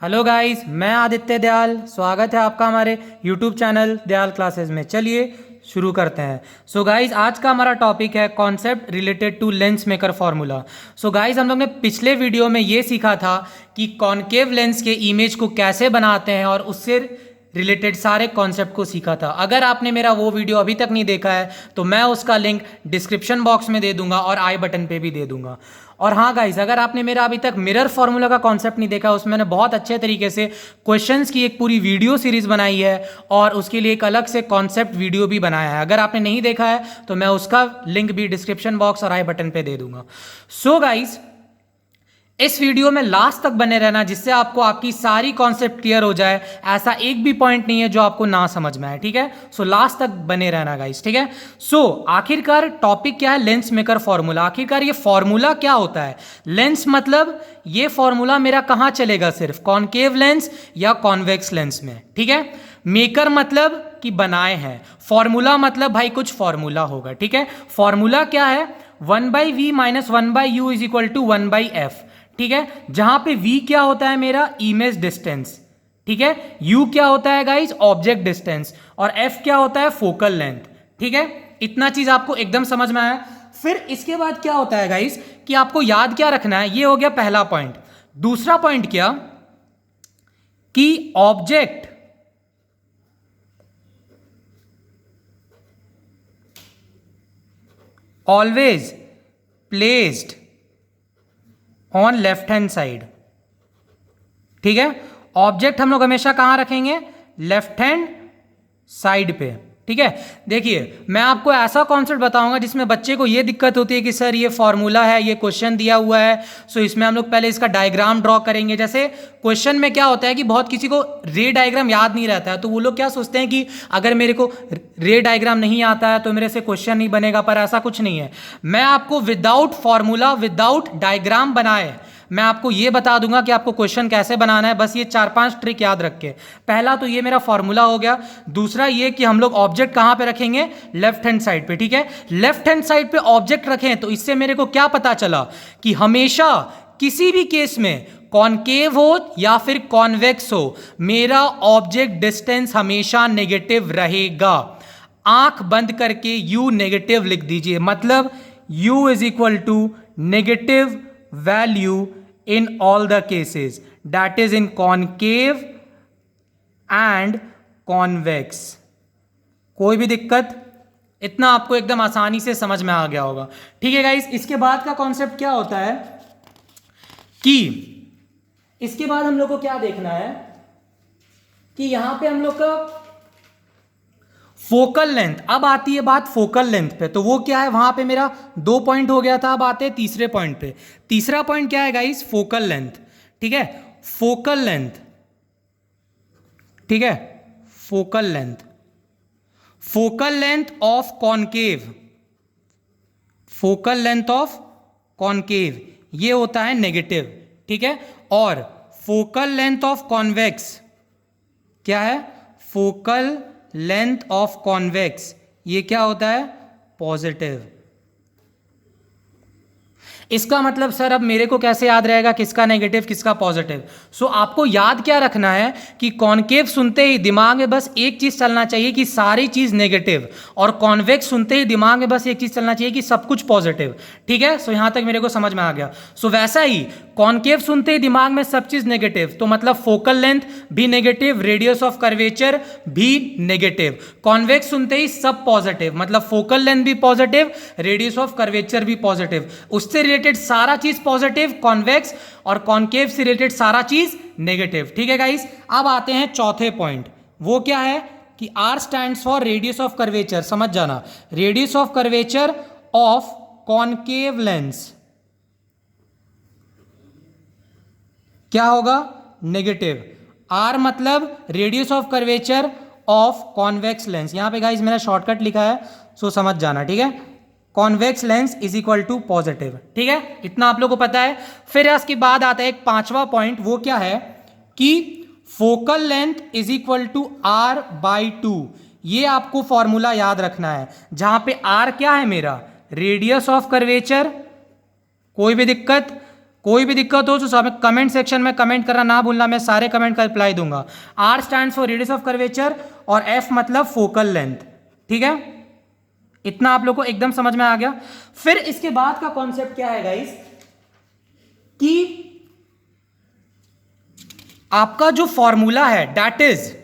Hello guys, मैं आदित्य दयाल। स्वागत है आपका हमारे यूट्यूब चैनल दयाल क्लासेस में। चलिए शुरू करते हैं। सो गाइस, आज का हमारा टॉपिक है concept related to lens maker formula. So guys, हम लोग ने पिछले वीडियो में ये सीखा था कि कॉनकेव लेंस के इमेज को कैसे बनाते हैं और उससे रिलेटेड सारे कॉन्सेप्ट को सीखा था। अगर आपने मेरा वो वीडियो अभी तक नहीं देखा है तो मैं उसका लिंक डिस्क्रिप्शन बॉक्स में दे दूंगा और आई बटन पे भी दे दूंगा। और हाँ गाइस, अगर आपने मेरा अभी तक मिरर फार्मूला का कॉन्सेप्ट नहीं देखा, उसमें मैंने बहुत अच्छे तरीके से क्वेश्चंस की एक पूरी वीडियो सीरीज बनाई है और उसके लिए एक अलग से कॉन्सेप्ट वीडियो भी बनाया है। अगर आपने नहीं देखा है तो मैं उसका लिंक भी डिस्क्रिप्शन बॉक्स और आई बटन पे दे दूंगा। सो गाइस, इस वीडियो में लास्ट तक बने रहना, जिससे आपको आपकी सारी कॉन्सेप्ट क्लियर हो जाए। ऐसा एक भी पॉइंट नहीं है जो आपको ना समझ में आए, ठीक है। सो लास्ट तक बने रहना गाइस, ठीक है। सो आखिरकार टॉपिक क्या है? Lens maker formula. आखिरकार ये फॉर्मूला क्या होता है? लेंस मतलब ये फॉर्मूला मेरा कहां चलेगा? सिर्फ कॉनकेव लेंस या कॉन्वेक्स लेंस में, ठीक है। मेकर मतलब कि बनाए हैं, फॉर्मूला मतलब भाई कुछ फॉर्मूला होगा, ठीक है। फॉर्मूला क्या है? 1/v minus 1/u is equal to 1/f, ठीक है। जहां पे v क्या होता है? मेरा इमेज डिस्टेंस, ठीक है। u क्या होता है गाइज? Object distance. और f क्या होता है? फोकल लेंथ, ठीक है। इतना चीज आपको एकदम समझ में आया। फिर इसके बाद क्या होता है गाइज कि आपको याद क्या रखना है? ये हो गया पहला पॉइंट। दूसरा पॉइंट क्या कि object always placed on left hand side, ठीक है। ऑब्जेक्ट हम लोग हमेशा कहां रखेंगे? लेफ्ट हैंड साइड पे, ठीक है। देखिए, मैं आपको ऐसा कॉन्सेप्ट बताऊंगा जिसमें बच्चे को यह दिक्कत होती है कि सर ये फॉर्मूला है, ये क्वेश्चन दिया हुआ है, सो इसमें हम लोग पहले इसका डायग्राम ड्रॉ करेंगे। जैसे क्वेश्चन में क्या होता है कि बहुत किसी को रे डायग्राम याद नहीं रहता है, तो वो लोग क्या सोचते हैं कि अगर मेरे को रे डायग्राम नहीं आता है तो मेरे से क्वेश्चन नहीं बनेगा, पर ऐसा कुछ नहीं है। मैं आपको विदाउट फॉर्मूला, विदाउट डायग्राम बनाए मैं आपको ये बता दूंगा कि आपको क्वेश्चन कैसे बनाना है। बस ये 4-5 ट्रिक याद रख के। पहला तो ये मेरा फॉर्मूला हो गया। दूसरा ये कि हम लोग ऑब्जेक्ट कहां पे रखेंगे? लेफ्ट हैंड साइड पे, ठीक है। लेफ्ट हैंड साइड पे ऑब्जेक्ट रखें तो इससे मेरे को क्या पता चला कि हमेशा किसी भी केस में कॉनकेव हो या फिर कॉन्वेक्स हो, मेरा ऑब्जेक्ट डिस्टेंस हमेशा नेगेटिव रहेगा। आंख बंद करके u नेगेटिव लिख दीजिए, मतलब u is equal to negative value in all the cases, that is in concave and convex। कोई भी दिक्कत? इतना आपको एकदम आसानी से समझ में आ गया होगा, ठीक है गाइस। इसके बाद का कॉन्सेप्ट क्या होता है कि इसके बाद हम लोग को क्या देखना है कि यहां पे हम लोग का फोकल लेंथ। अब आती है बात फोकल लेंथ पे, तो वो क्या है? वहां पे मेरा 2 पॉइंट हो गया था, अब आते हैं तीसरे पॉइंट पे। तीसरा पॉइंट क्या है गाइस? फोकल लेंथ, ठीक है। फोकल लेंथ, ठीक है। Focal length, focal length of concave, focal length of concave ये होता है नेगेटिव, ठीक है। और फोकल लेंथ ऑफ कॉन्वेक्स क्या है? फोकल लेंथ ऑफ कॉन्वेक्स ये क्या होता है? पॉजिटिव। इसका मतलब सर अब मेरे को कैसे याद रहेगा किसका नेगेटिव किसका पॉजिटिव? सो आपको याद क्या रखना है कि कॉनकेव सुनते ही दिमाग में बस एक चीज चलना चाहिए कि सारी चीज नेगेटिव, और कॉन्वेक्स सुनते ही दिमाग में बस एक चीज चलना चाहिए कि सब कुछ पॉजिटिव, ठीक है। सो यहां तक मेरे को समझ में आ गया। सो वैसा ही कॉनकेव सुनते ही दिमाग में सब चीज नेगेटिव, तो मतलब फोकल लेंथ भी नेगेटिव, रेडियस ऑफ कर्वेचर भी नेगेटिव। कॉन्वेक्स सुनते ही सब पॉजिटिव, मतलब फोकल लेंथ भी पॉजिटिव, रेडियस ऑफ कर्वेचर भी पॉजिटिव। उससे रिलेटेड सारा चीज पॉजिटिव कॉन्वेक्स, और कॉनकेव से रिलेटेड सारा चीज नेगेटिव, ठीक है गाइस। अब आते हैं चौथे पॉइंट। वो क्या है कि R stands for radius of curvature. समझ जाना, radius of curvature of concave lens क्या होगा? नेगेटिव। R मतलब radius of curvature of convex lens. यहां पे गाइस मेरा शॉर्टकट लिखा है, सो समझ जाना, ठीक है। Convex lens is equal to positive, ठीक है। इतना आप लोग को पता है। फिर इसके बाद आता है एक 5वां पॉइंट। वो क्या है कि focal length is equal to R/2। ये आपको फॉर्मूला याद रखना है, जहां पे R क्या है? मेरा रेडियस ऑफ कर्वेचर, कोई भी दिक्कत? कोई भी दिक्कत हो तो सब कमेंट सेक्शन में कमेंट करना ना भूलना, मैं सारे कमेंट का रिप्लाई दूंगा। R stands for radius of curvature और एफ मतलब फोकल लेंथ। ठीक है, इतना आप लोग को एकदम समझ में आ गया। फिर इसके बाद का कॉन्सेप्ट क्या है गाइस, कि आपका जो फॉर्मूला है that is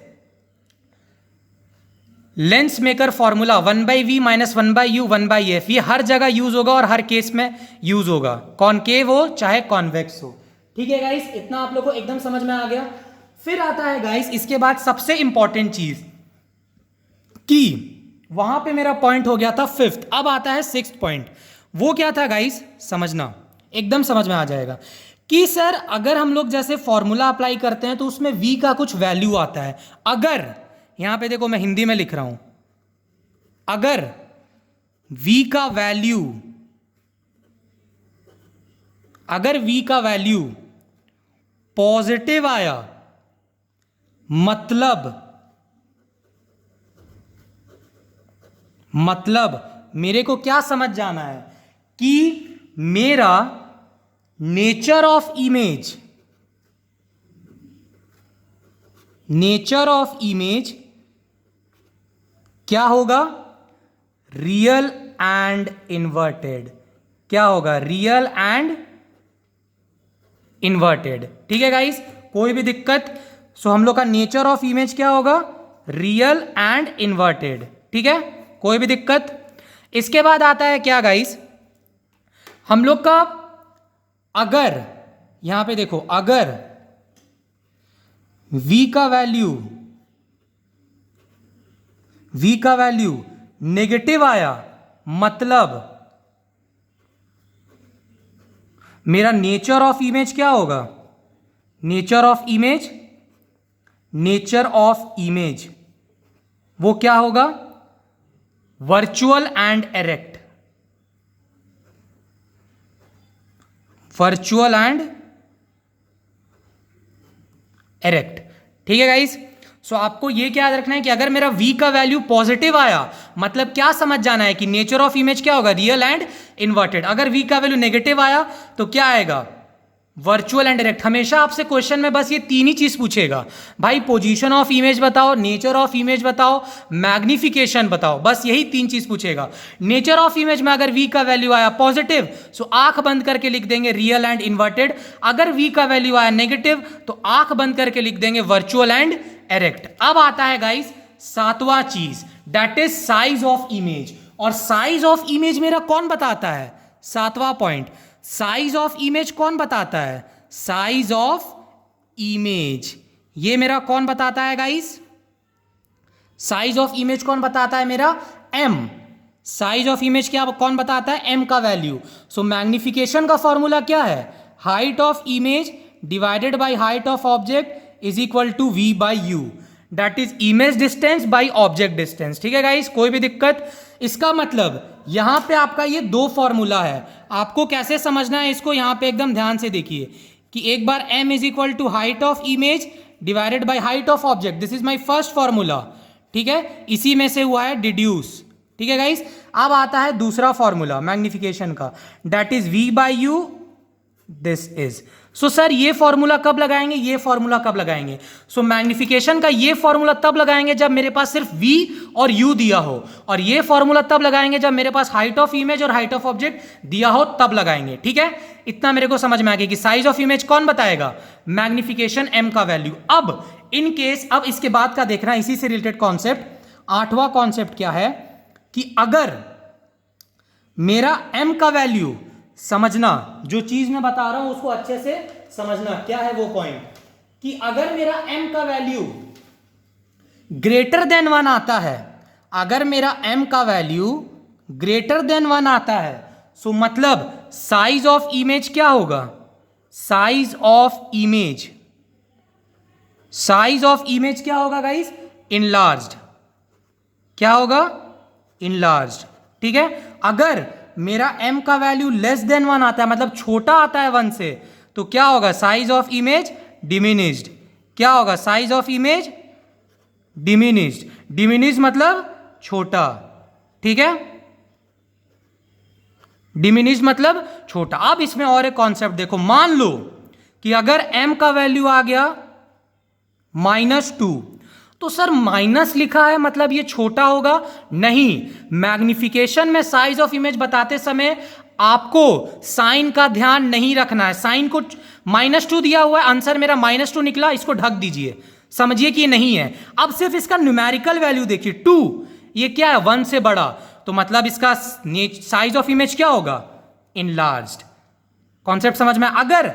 lens maker formula 1/v minus 1/u 1/f, ये हर जगह यूज होगा और हर केस में यूज होगा, कॉनकेव हो चाहे कॉन्वेक्स हो। ठीक है गाइस, इतना आप लोग को एकदम समझ में आ गया। फिर आता है गाइस इसके बाद सबसे इंपॉर्टेंट चीज, कि वहां पे मेरा पॉइंट हो गया था फिफ्थ, अब आता है सिक्स्थ पॉइंट। वो क्या था गाइस, समझना, एकदम समझ में आ जाएगा कि सर अगर हम लोग जैसे फॉर्मूला अप्लाई करते हैं तो उसमें v का कुछ वैल्यू आता है। अगर यहां पे देखो मैं हिंदी में लिख रहा हूं, अगर v का वैल्यू, अगर v का वैल्यू पॉजिटिव आया, मतलब मेरे को क्या समझ जाना है कि मेरा nature of image, nature of image क्या होगा, रियल एंड इन्वर्टेड। क्या होगा, रियल एंड इन्वर्टेड। ठीक है गाइस, कोई भी दिक्कत, सो हम लोग का नेचर ऑफ इमेज क्या होगा, रियल एंड इन्वर्टेड। ठीक है, कोई भी दिक्कत। इसके बाद आता है क्या गाइस, हम लोग का अगर यहां पे देखो, अगर v का वैल्यू नेगेटिव आया, मतलब मेरा नेचर ऑफ इमेज क्या होगा, nature of image, nature of image वो क्या होगा, virtual and erect, virtual and erect. ठीक है गाइस, सो आपको ये क्या याद रखना है कि अगर मेरा v का वैल्यू पॉजिटिव आया, मतलब क्या समझ जाना है कि नेचर ऑफ इमेज क्या होगा, रियल एंड इन्वर्टेड। अगर v का वैल्यू नेगेटिव आया तो क्या आएगा, वर्चुअल एंड डायरेक्ट। हमेशा आपसे क्वेश्चन में बस ये तीन ही चीज पूछेगा, भाई पोजीशन ऑफ इमेज बताओ, नेचर ऑफ इमेज बताओ, मैग्निफिकेशन बताओ, बस यही तीन चीज पूछेगा। नेचर ऑफ इमेज में अगर v का वैल्यू आया पॉजिटिव, सो आंख बंद करके लिख देंगे रियल एंड इन्वर्टेड। अगर v का वैल्यू आया नेगेटिव तो आंख बंद करके लिख देंगे वर्चुअल एंड एरेक्ट। अब आता है गाइस सातवां चीज, that is size of image. और साइज ऑफ इमेज मेरा कौन बताता है, सातवां पॉइंट, साइज ऑफ इमेज कौन बताता है, साइज ऑफ इमेज ये मेरा कौन बताता है गाइस, साइज ऑफ इमेज कौन बताता है मेरा, m। साइज ऑफ इमेज क्या कौन बताता है, m का वैल्यू। सो मैग्निफिकेशन का फॉर्मूला क्या है, height of image divided by height of object is equal to v by u, that is image distance by object distance. ठीक है गाइस, कोई भी दिक्कत। इसका मतलब यहां पे आपका ये दो फॉर्मूला है, आपको कैसे समझना है इसको, यहां पे एकदम ध्यान से देखिए कि एक बार m is equal to height of image divided by height of object, this is my first formula. ठीक है, इसी में से हुआ है डिड्यूस। ठीक है गाइस, अब आता है दूसरा फॉर्मूला मैग्निफिकेशन का, that is v by you, this is. So sir ये फॉर्मूला कब लगाएंगे, ये फॉर्मूला कब लगाएंगे, सो मैग्निफिकेशन का ये फॉर्मूला तब लगाएंगे जब मेरे पास सिर्फ v और u दिया हो, और ये फॉर्मूला तब लगाएंगे जब मेरे पास हाइट ऑफ इमेज और हाइट ऑफ ऑब्जेक्ट दिया हो, तब लगाएंगे। ठीक है, इतना मेरे को समझ में आ गया कि साइज ऑफ इमेज कौन बताएगा, मैग्निफिकेशन m का वैल्यू। अब इन केस, अब इसके बाद का देखना इसी से रिलेटेड कॉन्सेप्ट, आठवां कॉन्सेप्ट क्या है कि अगर मेरा m का वैल्यू, समझना जो चीज मैं बता रहा हूं उसको अच्छे से समझना, क्या है वो पॉइंट, कि अगर मेरा m का वैल्यू ग्रेटर देन 1 आता है, अगर मेरा m का वैल्यू ग्रेटर देन 1 आता है, सो मतलब साइज ऑफ इमेज क्या होगा, size of image, size of image क्या होगा गाइस, इनलार्ज्ड। क्या होगा, इनलार्ज्ड। ठीक है, अगर मेरा m का वैल्यू लेस देन 1 आता है, मतलब छोटा आता है 1 से, तो क्या होगा, साइज ऑफ इमेज डिमिनिश्ड। क्या होगा, size of image diminished. Diminished मतलब छोटा। ठीक है, डिमिनिश मतलब छोटा। अब इसमें और एक कॉन्सेप्ट देखो, मान लो कि अगर m का वैल्यू आ गया -2, तो सर माइनस लिखा है मतलब ये छोटा होगा? नहीं, मैग्निफिकेशन में साइज ऑफ इमेज बताते समय आपको साइन का ध्यान नहीं रखना है। साइन को -2 दिया हुआ है, आंसर मेरा -2 निकला, इसको ढक दीजिए, समझिए कि ये नहीं है। अब सिर्फ इसका न्यूमेरिकल वैल्यू देखिए, 2, ये क्या है 1 से बड़ा, तो मतलब इसका साइज ऑफ इमेज क्या होगा? इनलार्ज्ड। कॉन्सेप्ट समझ में? अगर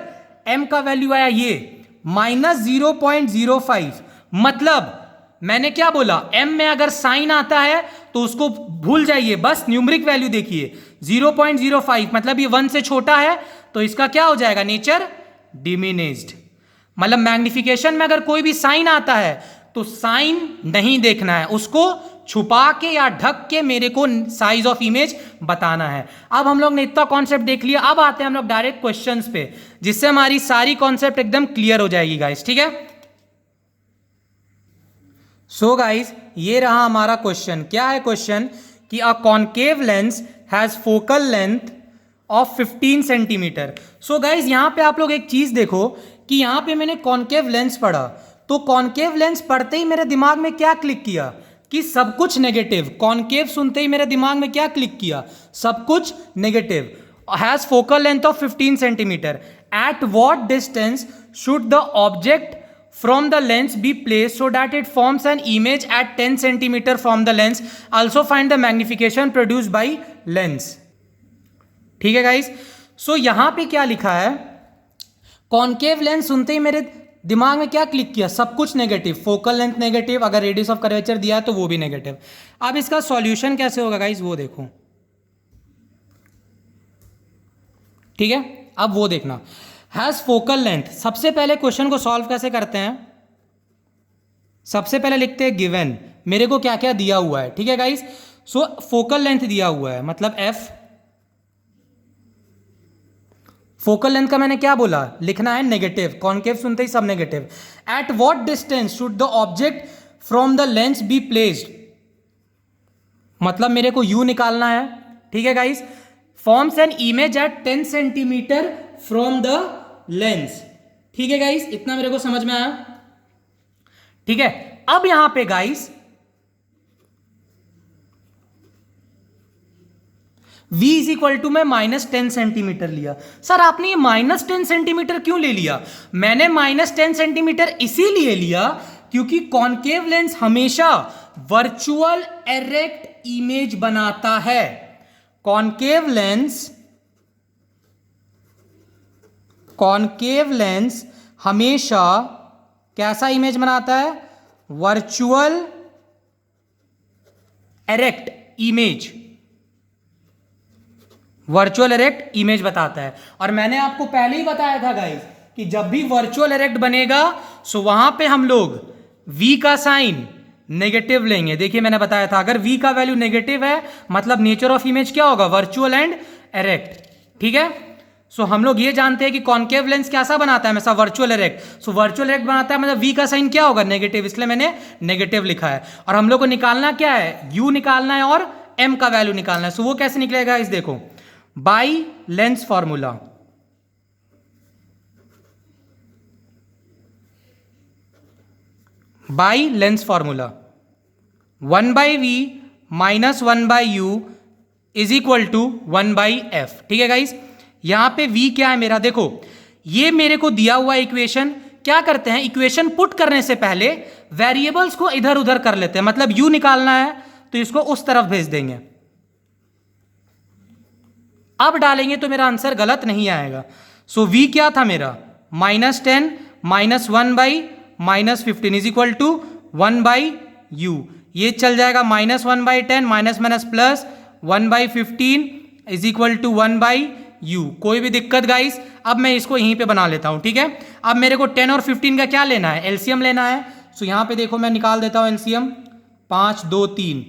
m का वैल्यू आया ये -0.05, मतलब मैंने क्या बोला, m में अगर साइन आता है तो उसको भूल जाइए, बस न्यूमरिक वैल्यू देखिए 0.05, मतलब ये 1 से छोटा है, तो इसका क्या हो जाएगा? Nature diminished. मतलब मैग्निफिकेशन में अगर कोई भी साइन आता है तो साइन नहीं देखना है, उसको छुपा के या ढक के मेरे को साइज ऑफ इमेज बताना है। अब हम लोग ने इतना कॉन्सेप्ट देख लिया, अब आते हैं हम लोग डायरेक्ट क्वेश्चंस पे, जिससे हमारी सारी कॉन्सेप्ट एकदम क्लियर हो जाएगी गाइस, ठीक है? सो गाइस, ये रहा हमारा क्वेश्चन। क्या है क्वेश्चन? कि a concave lens has focal length of 15 centimetre. So guys, यहां पे आप लोग एक चीज देखो कि यहां पे मैंने कॉन्केव लेंस पढ़ा, तो कॉन्केव लेंस पढ़ते ही मेरे दिमाग में क्या क्लिक किया कि सब कुछ नेगेटिव। कॉन्केव सुनते ही मेरे दिमाग में क्या क्लिक किया? सब कुछ negative. Has focal length of 15 centimetre. At what distance should the object from the lens be placed so that it forms an image at 10 centimeter from the lens? Also find the magnification produced by lens. ठीक है guys? सो यहां पे क्या लिखा है? Concave lens सुनते ही मेरे दिमाग में क्या क्लिक किया? सब कुछ नेगेटिव, फोकल लेंथ नेगेटिव, अगर रेडियस ऑफ कर्वेचर दिया है तो वो भी नेगेटिव। अब इसका सॉल्यूशन कैसे होगा गाइस, वो देखो, ठीक है? अब वो देखना, हैज फोकल लेंथ। सबसे पहले क्वेश्चन को सॉल्व कैसे करते हैं? सबसे पहले लिखते हैं गिवन, मेरे को क्या क्या दिया हुआ है, ठीक है गाइस? सो फोकल लेंथ दिया हुआ है, मतलब f। फोकल लेंथ का मैंने क्या बोला? लिखना है नेगेटिव, कॉन्केव सुनते ही सब negative. At what distance should the object from the lens be placed, मतलब मेरे को u निकालना है, ठीक है guys? Forms an image at 10 centimetre from the lens, ठीक है गाइस? इतना मेरे को समझ में आया, ठीक है? अब यहां पे guys v is equal to में -10 सेंटीमीटर लिया। सर आपने ये -10 सेंटीमीटर क्यों ले लिया? मैंने -10 सेंटीमीटर इसीलिए लिया क्योंकि कॉन्केव लेंस हमेशा वर्चुअल एरेक्ट इमेज बनाता है। कॉन्केव लेंस हमेशा कैसा इमेज बनाता है? Virtual erect image, virtual erect image बताता है। और मैंने आपको पहले ही बताया था गाइस कि जब भी वर्चुअल एरेक्ट बनेगा सो वहां पे हम लोग v का साइन नेगेटिव लेंगे। देखिए मैंने बताया था, अगर v का वैल्यू नेगेटिव है मतलब नेचर ऑफ इमेज क्या होगा? वर्चुअल एंड एरेक्ट, ठीक है? सो हम लोग ये जानते हैं कि कॉन्केव लेंस कैसा बनाता है? हमेशा virtual erect. So virtual erect बनाता है मतलब v का साइन क्या होगा? नेगेटिव, इसलिए मैंने नेगेटिव लिखा है। और हम लोग को निकालना क्या है? u निकालना है और m का वैल्यू निकालना है। सो वो कैसे निकलेगा इस देखो, by lens formula, by lens formula 1/v minus 1/u is equal to 1/f, ठीक है गाइस? यहां पे v क्या है मेरा? देखो ये मेरे को दिया हुआ इक्वेशन, क्या करते हैं? इक्वेशन पुट करने से पहले वेरिएबल्स को इधर उधर कर लेते हैं। मतलब u निकालना है तो इसको उस तरफ भेज देंगे, अब डालेंगे तो मेरा आंसर गलत नहीं आएगा। सो v क्या था मेरा? -10 minus 1/-15 is equal to 1/u। ये चल जाएगा -1/10 minus minus plus 1/15 is equal to 1/u। कोई भी दिक्कत गाइस? अब मैं इसको यहीं पे बना लेता हूं, ठीक है? अब मेरे को 10 और 15 का क्या लेना है? एलसीएम लेना है। सो यहां पे देखो मैं निकाल देता हूं एलसीएम, 5 2 3,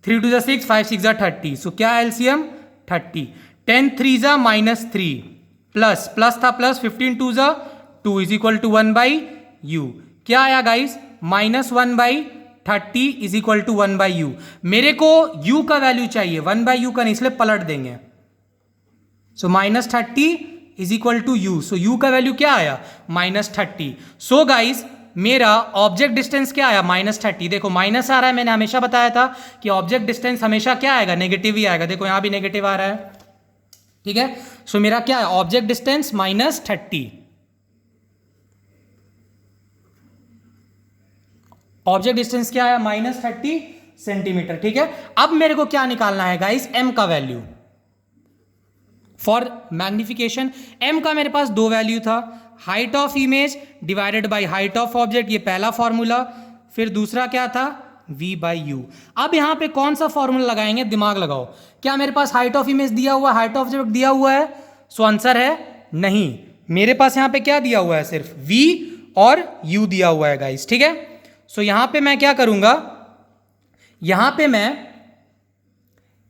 3 2 6, 5 6 30। सो क्या एलसीएम? 30। 10 3 -3 प्लस प्लस था plus, 15 2 2 is equal to 1/u। क्या आया guys? -1/30 is equal to 1/u। मेरे को u का वैल्यू चाहिए, 1/u का नहीं, इसलिए पलट देंगे। So -30 is equal to u. So u का वैल्यू क्या आया? -30। सो गाइज मेरा ऑब्जेक्ट डिस्टेंस क्या आया? -30। देखो माइनस आ रहा है, मैंने हमेशा बताया था कि ऑब्जेक्ट डिस्टेंस हमेशा क्या आएगा? नेगेटिव ही आएगा। देखो यहां भी नेगेटिव आ रहा है, ठीक है। सो मेरा क्या है? Object distance -30। ऑब्जेक्ट डिस्टेंस क्या है? -30 सेंटीमीटर, ठीक है। अब मेरे को क्या निकालना है गाइस? एम का वैल्यू फॉर मैग्निफिकेशन। एम का मेरे पास दो वैल्यू था, height of image divided by height of object, ये पहला फॉर्मूला। फिर दूसरा क्या था? v by you. अब यहां पे कौन सा फॉर्मूला लगाएंगे? दिमाग लगाओ। क्या मेरे पास हाइट ऑफ इमेज दिया हुआ है, हाइट ऑफ ऑब्जेक्ट दिया हुआ है? सो आंसर है नहीं। मेरे पास यहां पे क्या दिया हुआ है? सिर्फ v और u दिया हुआ है गाइस, ठीक है। सो यहां पे मैं क्या करूंगा? यहां पे मैं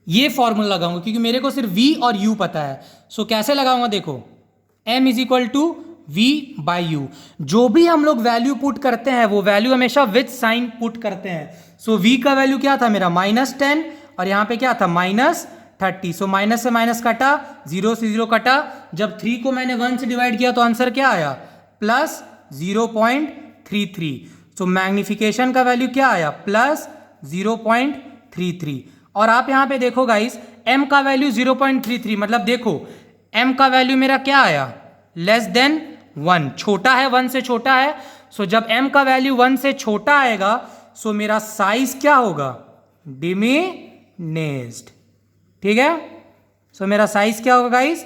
ये फॉर्मूला लगाऊंगा क्योंकि मेरे को सिर्फ v और u पता है। सो कैसे लगाऊंगा? देखो m is equal to v by u. जो भी हम लोग वैल्यू पुट करते हैं वो वैल्यू हमेशा विथ साइन पुट करते हैं। सो v का वैल्यू क्या था मेरा? -10 और यहां पे क्या था? -30। सो माइनस से माइनस कटा, 0 से 0 कटा। जब 3 को मैंने 1 से डिवाइड किया तो आंसर क्या आया? +0.33। सो मैग्निफिकेशन का वैल्यू क्या आया? +0.33। और आप यहां पे देखो गाइस, m का वैल्यू 0.33, मतलब देखो m का वैल्यू मेरा क्या आया? <1, छोटा है, 1 से छोटा है। सो जब m का वैल्यू 1 से छोटा आएगा सो मेरा साइज क्या होगा? डिमिनिश्ड, ठीक है। सो मेरा साइज क्या होगा गाइस?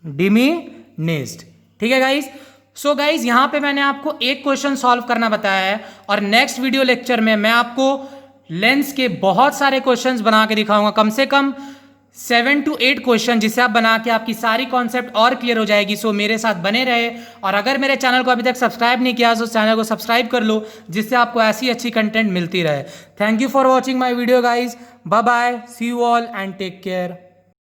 डिमिनिश्ड, ठीक है गाइस। सो गाइस यहां पे मैंने आपको एक क्वेश्चन सॉल्व करना बताया है और नेक्स्ट वीडियो लेक्चर में मैं आपको लेंस के बहुत सारे क्वेश्चंस बना के दिखाऊंगा, कम से कम 7 to 8 क्वेश्चन, जिसे आप बना के आपकी सारी कॉन्सेप्ट और क्लियर हो जाएगी। सो मेरे साथ बने रहे और अगर मेरे चैनल को अभी तक सब्सक्राइब नहीं किया तो चैनल को सब्सक्राइब कर लो, जिससे आपको ऐसी अच्छी कंटेंट मिलती रहे। Thank you for watching my video guys. Bye bye, see you all and take care.